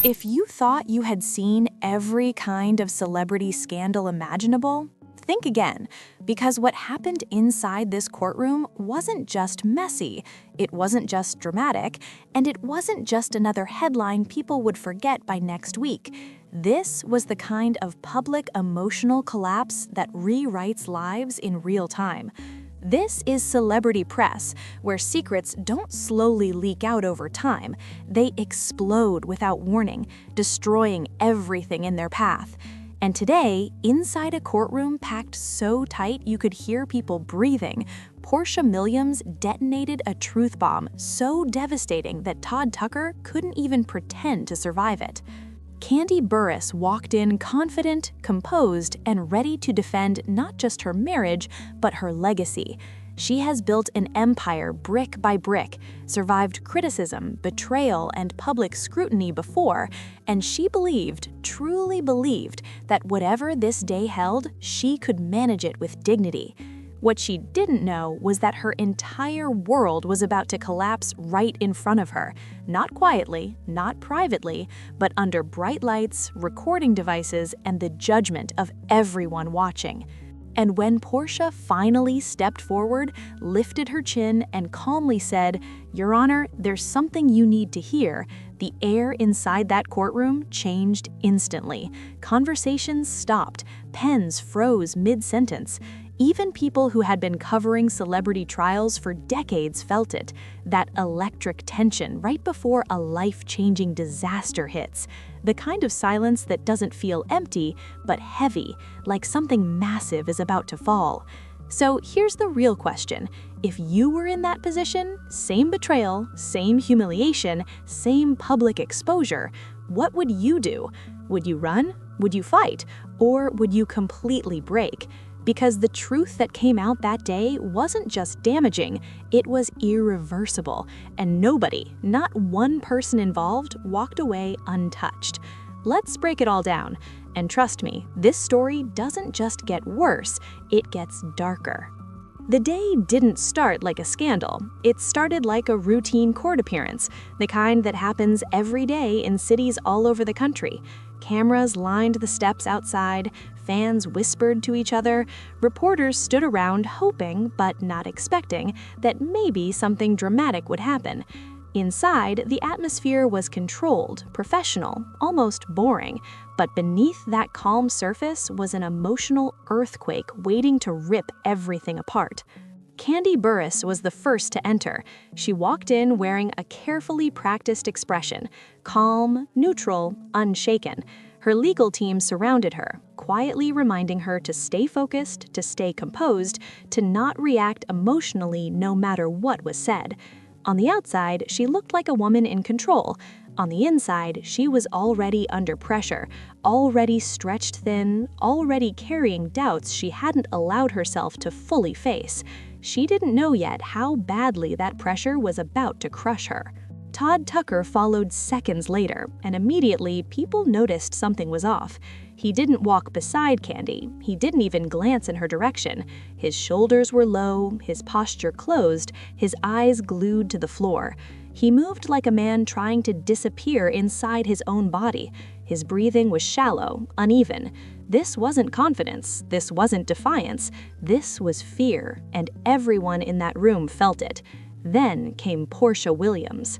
If you thought you had seen every kind of celebrity scandal imaginable, think again, because what happened inside this courtroom wasn't just messy, it wasn't just dramatic, and it wasn't just another headline people would forget by next week. This was the kind of public emotional collapse that rewrites lives in real time. This is celebrity press, where secrets don't slowly leak out over time. They explode without warning, destroying everything in their path. And today, inside a courtroom packed so tight you could hear people breathing, Porsha Williams detonated a truth bomb so devastating that Todd Tucker couldn't even pretend to survive it. Kandi Burruss walked in confident, composed, and ready to defend not just her marriage, but her legacy. She has built an empire brick by brick, survived criticism, betrayal, and public scrutiny before, and she believed, truly believed, that whatever this day held, she could manage it with dignity. What she didn't know was that her entire world was about to collapse right in front of her, not quietly, not privately, but under bright lights, recording devices, and the judgment of everyone watching. And when Porsha finally stepped forward, lifted her chin, and calmly said, "Your Honor, there's something you need to hear," the air inside that courtroom changed instantly. Conversations stopped, pens froze mid-sentence. Even people who had been covering celebrity trials for decades felt it, that electric tension right before a life-changing disaster hits. The kind of silence that doesn't feel empty, but heavy, like something massive is about to fall. So here's the real question. If you were in that position, same betrayal, same humiliation, same public exposure, what would you do? Would you run? Would you fight? Or would you completely break? Because the truth that came out that day wasn't just damaging, it was irreversible, and nobody, not one person involved, walked away untouched. Let's break it all down. And trust me, this story doesn't just get worse, it gets darker. The day didn't start like a scandal. It started like a routine court appearance, the kind that happens every day in cities all over the country. Cameras lined the steps outside, fans whispered to each other, reporters stood around hoping, but not expecting, that maybe something dramatic would happen. Inside, the atmosphere was controlled, professional, almost boring, but beneath that calm surface was an emotional earthquake waiting to rip everything apart. Kandi Burruss was the first to enter. She walked in wearing a carefully practiced expression, calm, neutral, unshaken. Her legal team surrounded her, quietly reminding her to stay focused, to stay composed, to not react emotionally no matter what was said. On the outside, she looked like a woman in control. On the inside, she was already under pressure, already stretched thin, already carrying doubts she hadn't allowed herself to fully face. She didn't know yet how badly that pressure was about to crush her. Todd Tucker followed seconds later, and immediately people noticed something was off. He didn't walk beside Kandi. He didn't even glance in her direction. His shoulders were low, his posture closed, his eyes glued to the floor. He moved like a man trying to disappear inside his own body. His breathing was shallow, uneven. This wasn't confidence. This wasn't defiance. This was fear, and everyone in that room felt it. Then came Porsha Williams.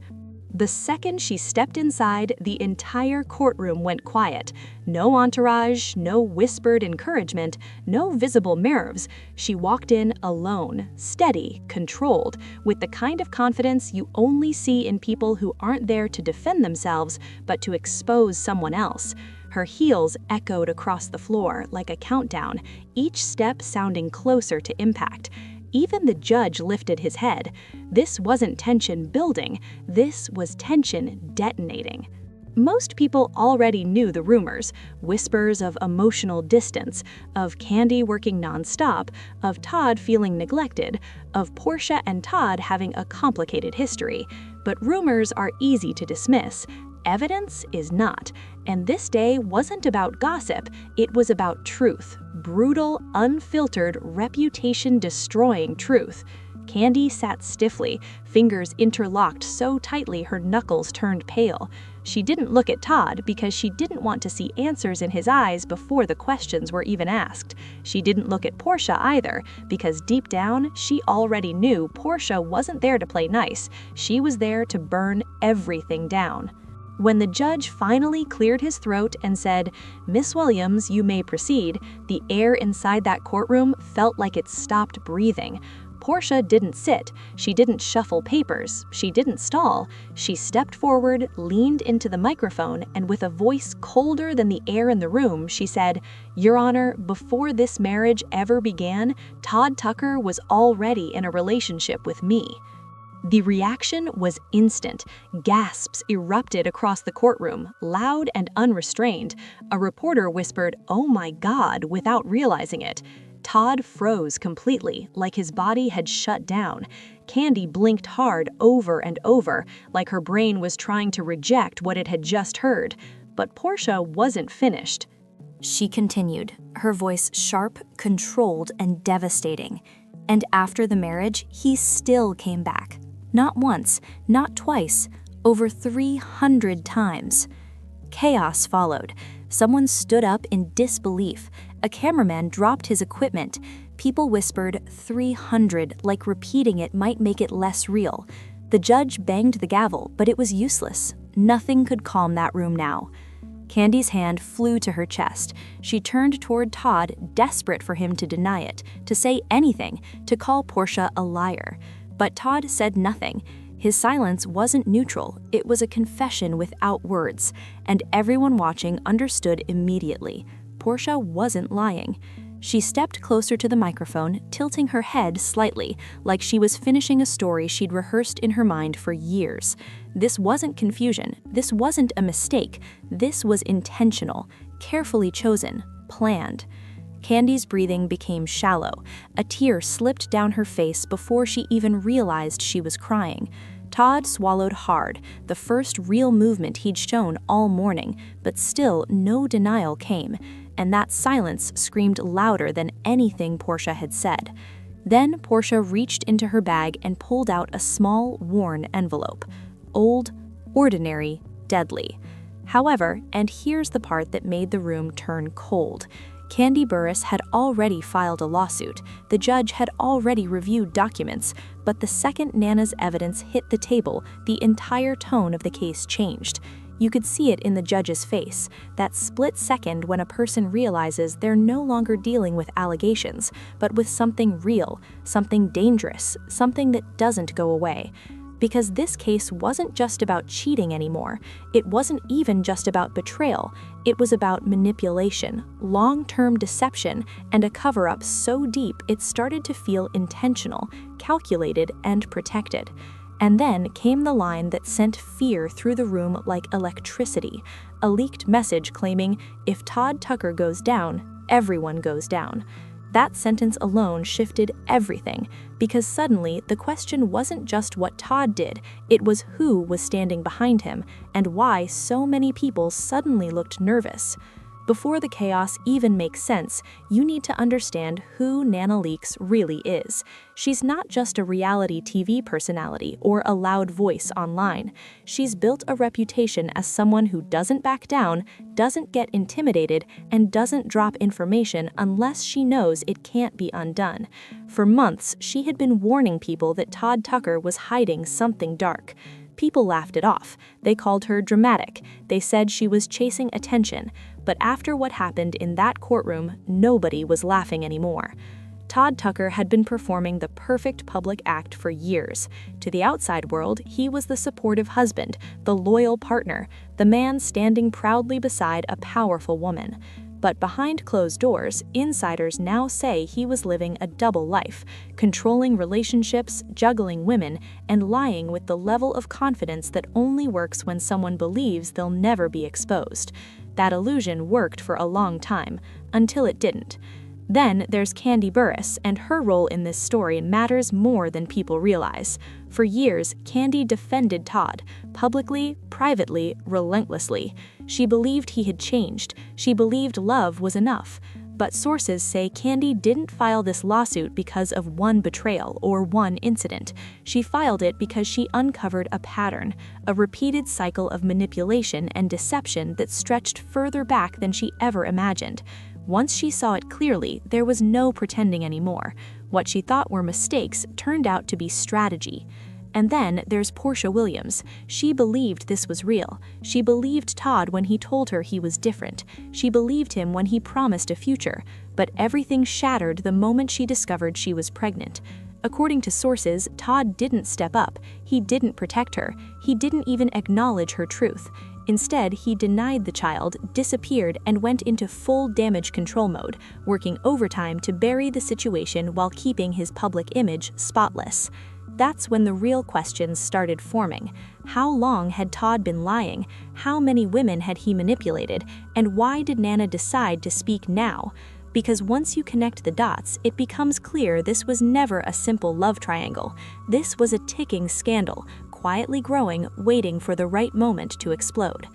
The second she stepped inside, the entire courtroom went quiet. No entourage, no whispered encouragement, no visible nerves. She walked in alone, steady, controlled, with the kind of confidence you only see in people who aren't there to defend themselves, but to expose someone else. Her heels echoed across the floor like a countdown, each step sounding closer to impact. Even the judge lifted his head. This wasn't tension building, this was tension detonating. Most people already knew the rumors, whispers of emotional distance, of Kandi working nonstop, of Todd feeling neglected, of Porsha and Todd having a complicated history. But rumors are easy to dismiss. Evidence is not. And this day wasn't about gossip, it was about truth. Brutal, unfiltered, reputation-destroying truth. Kandi sat stiffly, fingers interlocked so tightly her knuckles turned pale. She didn't look at Todd because she didn't want to see answers in his eyes before the questions were even asked. She didn't look at Porsha either because deep down, she already knew Porsha wasn't there to play nice. She was there to burn everything down. When the judge finally cleared his throat and said, "Miss Williams, you may proceed," the air inside that courtroom felt like it stopped breathing. Porsha didn't sit, she didn't shuffle papers, she didn't stall. She stepped forward, leaned into the microphone, and with a voice colder than the air in the room, she said, "Your Honor, before this marriage ever began, Todd Tucker was already in a relationship with me." The reaction was instant. Gasps erupted across the courtroom, loud and unrestrained. A reporter whispered, "Oh my God," without realizing it. Todd froze completely, like his body had shut down. Kandi blinked hard over and over, like her brain was trying to reject what it had just heard. But Porsha wasn't finished. She continued, her voice sharp, controlled, and devastating. "And after the marriage, he still came back. Not once, not twice, over 300 times." Chaos followed. Someone stood up in disbelief. A cameraman dropped his equipment. People whispered 300, like repeating it might make it less real. The judge banged the gavel, but it was useless. Nothing could calm that room now. Kandi's hand flew to her chest. She turned toward Todd, desperate for him to deny it, to say anything, to call Porsha a liar. But Todd said nothing. His silence wasn't neutral, it was a confession without words, and everyone watching understood immediately. Porsha wasn't lying. She stepped closer to the microphone, tilting her head slightly, like she was finishing a story she'd rehearsed in her mind for years. This wasn't confusion, this wasn't a mistake, this was intentional, carefully chosen, planned. Kandi's breathing became shallow. A tear slipped down her face before she even realized she was crying. Todd swallowed hard, the first real movement he'd shown all morning, but still no denial came, and that silence screamed louder than anything Porsha had said. Then Porsha reached into her bag and pulled out a small, worn envelope. Old, ordinary, deadly. However, and here's the part that made the room turn cold, Kandi Burruss had already filed a lawsuit. The judge had already reviewed documents, but the second Nana's evidence hit the table, the entire tone of the case changed. You could see it in the judge's face, that split second when a person realizes they're no longer dealing with allegations, but with something real, something dangerous, something that doesn't go away. Because this case wasn't just about cheating anymore. It wasn't even just about betrayal. It was about manipulation, long-term deception, and a cover-up so deep it started to feel intentional, calculated, and protected. And then came the line that sent fear through the room like electricity, a leaked message claiming, "If Todd Tucker goes down, everyone goes down." That sentence alone shifted everything, because suddenly the question wasn't just what Todd did, it was who was standing behind him, and why so many people suddenly looked nervous. Before the chaos even makes sense, you need to understand who Nana Leakes really is. She's not just a reality TV personality or a loud voice online. She's built a reputation as someone who doesn't back down, doesn't get intimidated, and doesn't drop information unless she knows it can't be undone. For months, she had been warning people that Todd Tucker was hiding something dark. People laughed it off. They called her dramatic. They said she was chasing attention. But after what happened in that courtroom, nobody was laughing anymore. Todd Tucker had been performing the perfect public act for years. To the outside world, he was the supportive husband, the loyal partner, the man standing proudly beside a powerful woman. But behind closed doors, insiders now say he was living a double life, controlling relationships, juggling women, and lying with the level of confidence that only works when someone believes they'll never be exposed. That illusion worked for a long time, until it didn't. Then there's Kandi Burruss, and her role in this story matters more than people realize. For years, Kandi defended Todd, publicly, privately, relentlessly. She believed he had changed. She believed love was enough. But sources say Kandi didn't file this lawsuit because of one betrayal or one incident. She filed it because she uncovered a pattern, a repeated cycle of manipulation and deception that stretched further back than she ever imagined. Once she saw it clearly, there was no pretending anymore. What she thought were mistakes turned out to be strategy. And then there's Porsha Williams. She believed this was real. She believed Todd when he told her he was different. She believed him when he promised a future. But everything shattered the moment she discovered she was pregnant. According to sources, Todd didn't step up. He didn't protect her. He didn't even acknowledge her truth. Instead, he denied the child, disappeared, and went into full damage control mode, working overtime to bury the situation while keeping his public image spotless. That's when the real questions started forming. How long had Todd been lying? How many women had he manipulated? And why did Nana decide to speak now? Because once you connect the dots, it becomes clear this was never a simple love triangle. This was a ticking scandal, quietly growing, waiting for the right moment to explode.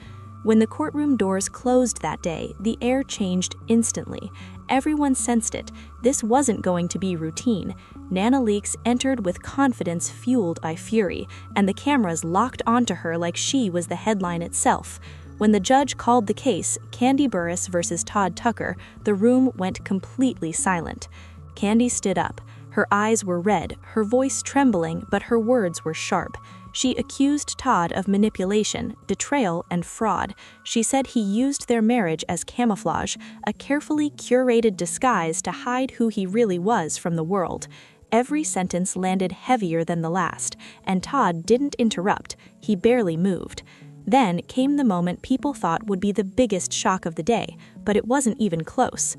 When the courtroom doors closed that day, the air changed instantly. Everyone sensed it. This wasn't going to be routine. Nana Leakes entered with confidence fueled by fury, and the cameras locked onto her like she was the headline itself. When the judge called the case, Kandi Burruss versus Todd Tucker, the room went completely silent. Kandi stood up. Her eyes were red, her voice trembling, but her words were sharp. She accused Todd of manipulation, betrayal, and fraud. She said he used their marriage as camouflage, a carefully curated disguise to hide who he really was from the world. Every sentence landed heavier than the last, and Todd didn't interrupt. He barely moved. Then came the moment people thought would be the biggest shock of the day, but it wasn't even close.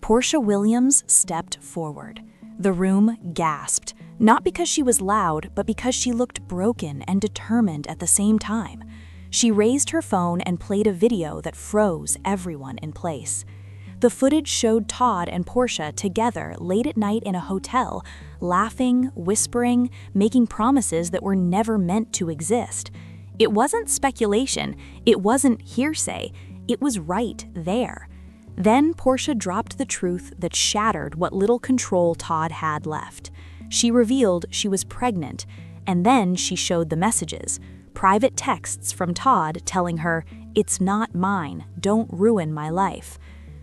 Porsha Williams stepped forward. The room gasped, not because she was loud, but because she looked broken and determined at the same time. She raised her phone and played a video that froze everyone in place. The footage showed Todd and Porsha together late at night in a hotel, laughing, whispering, making promises that were never meant to exist. It wasn't speculation, it wasn't hearsay, it was right there. Then Porsha dropped the truth that shattered what little control Todd had left. She revealed she was pregnant, and then she showed the messages. Private texts from Todd telling her, "It's not mine, don't ruin my life."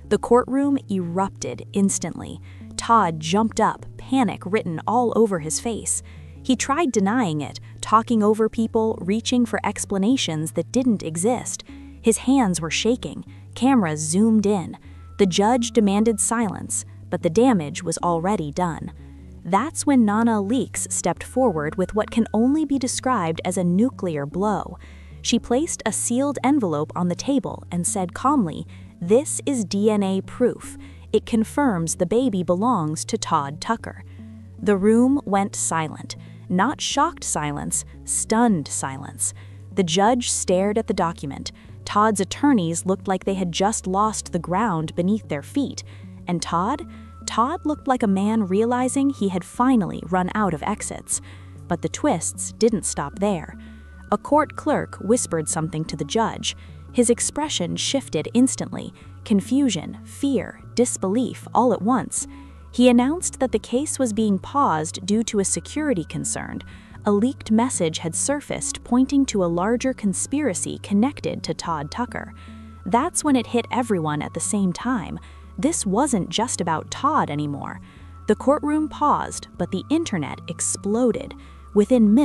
The courtroom erupted instantly. Todd jumped up, panic written all over his face. He tried denying it, talking over people, reaching for explanations that didn't exist. His hands were shaking. Cameras zoomed in. The judge demanded silence, but the damage was already done. That's when Nana Leakes stepped forward with what can only be described as a nuclear blow. She placed a sealed envelope on the table and said calmly, "This is DNA proof. It confirms the baby belongs to Todd Tucker." The room went silent. Not shocked silence, stunned silence. The judge stared at the document. Todd's attorneys looked like they had just lost the ground beneath their feet. And Todd looked like a man realizing he had finally run out of exits. But the twists didn't stop there. A court clerk whispered something to the judge. His expression shifted instantly. Confusion, fear, disbelief all at once. He announced that the case was being paused due to a security concern. A leaked message had surfaced pointing to a larger conspiracy connected to Todd Tucker. That's when it hit everyone at the same time. This wasn't just about Todd anymore. The courtroom paused, but the internet exploded. Within minutes,